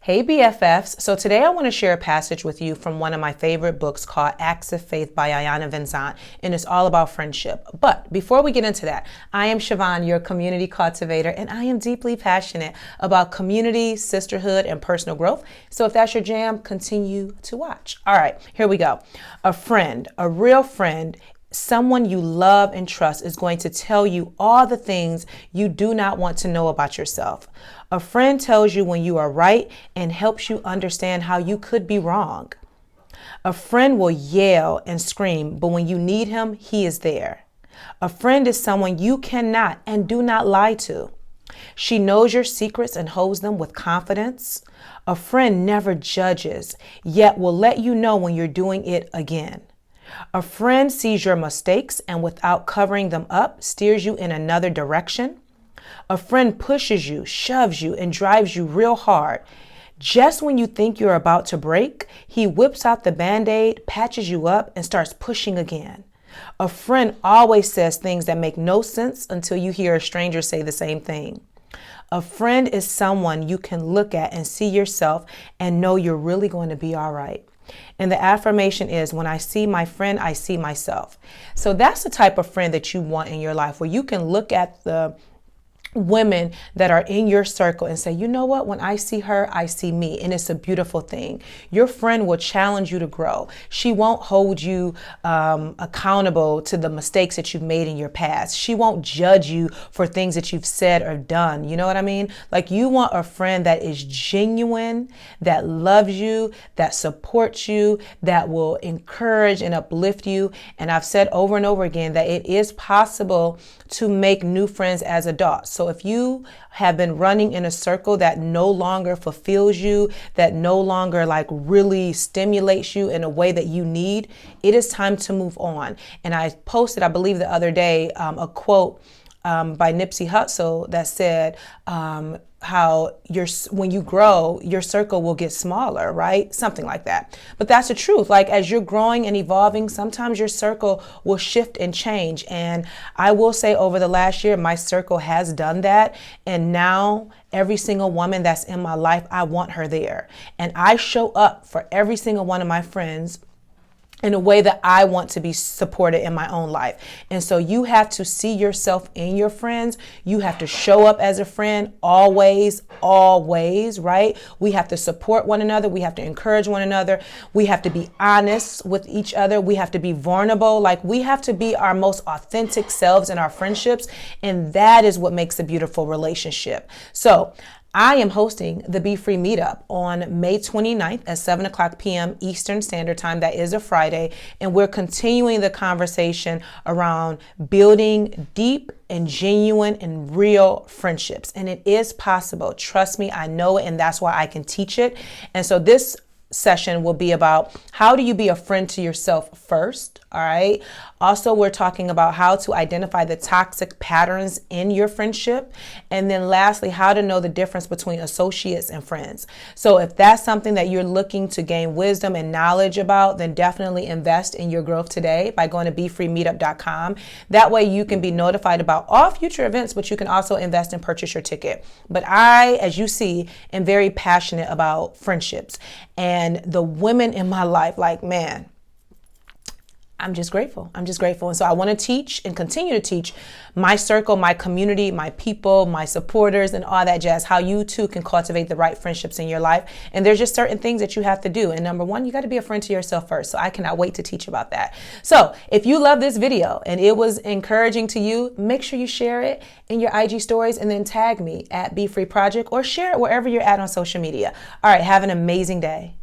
Hey BFFs, so today I want to share a passage with you from one of my favorite books called Acts of Faith by Ayanna Vincent, and it's all about friendship. But before we get into that, I am Siobhan, your community cultivator, and I am deeply passionate about community, sisterhood, and personal growth. So if that's your jam, continue to watch. All right, here we go. A friend, a real friend, someone you love and trust is going to tell you all the things you do not want to know about yourself. A friend tells you when you are right and helps you understand how you could be wrong. A friend will yell and scream, but when you need him, he is there. A friend is someone you cannot and do not lie to. She knows your secrets and holds them with confidence. A friend never judges, yet will let you know when you're doing it again. A friend sees your mistakes and without covering them up, steers you in another direction. A friend pushes you, shoves you, and drives you real hard. Just when you think you're about to break, he whips out the Band-Aid, patches you up, and starts pushing again. A friend always says things that make no sense until you hear a stranger say the same thing. A friend is someone you can look at and see yourself and know you're really going to be all right. And the affirmation is, when I see my friend, I see myself. So that's the type of friend that you want in your life, where you can look at the women that are in your circle and say, you know what, when I see her, I see me. And it's a beautiful thing. Your friend will challenge you to grow. She won't hold you accountable to the mistakes that you've made in your past. She won't judge you for things that you've said or done. You know what I mean? Like, you want a friend that is genuine, that loves you, that supports you, that will encourage and uplift you. And I've said over and over again that it is possible to make new friends as adults. So if you have been running in a circle that no longer fulfills you, that no longer really stimulates you in a way that you need, it is time to move on. And I posted, I believe the other day, a quote by Nipsey Hussle that said, how when you grow, your circle will get smaller, right? Something like that. But that's the truth. Like, as you're growing and evolving, sometimes your circle will shift and change. And I will say, over the last year, my circle has done that. And now every single woman that's in my life, I want her there. And I show up for every single one of my friends in a way that I want to be supported in my own life. And so you have to see yourself in your friends. You have to show up as a friend always, right? We have to support one another. We have to encourage one another. We have to be honest with each other. We have to be vulnerable. Like, we have to be our most authentic selves in our friendships. And that is what makes a beautiful relationship. So I am hosting the BeFree Meetup on May 29th at 7 o'clock p.m. Eastern Standard Time. That is a Friday. And we're continuing the conversation around building deep and genuine and real friendships. And it is possible. Trust me, I know it, and that's why I can teach it. And so this session will be about, how do you be a friend to yourself first? All right. Also, we're talking about how to identify the toxic patterns in your friendship. And then lastly, how to know the difference between associates and friends. So if that's something that you're looking to gain wisdom and knowledge about, then definitely invest in your growth today by going to BeFreeMeetup.com. That way you can be notified about all future events, but you can also invest and purchase your ticket. But I, as you see, am very passionate about friendships. And the women in my life, man, I'm just grateful. And so I want to teach and continue to teach my circle, my community, my people, my supporters, and all that jazz, how you too can cultivate the right friendships in your life. And there's just certain things that you have to do. And number one, you got to be a friend to yourself first. So I cannot wait to teach about that. So if you love this video and it was encouraging to you, make sure you share it in your IG stories and then tag me at BeFree Project, or share it wherever you're at on social media. All right. Have an amazing day.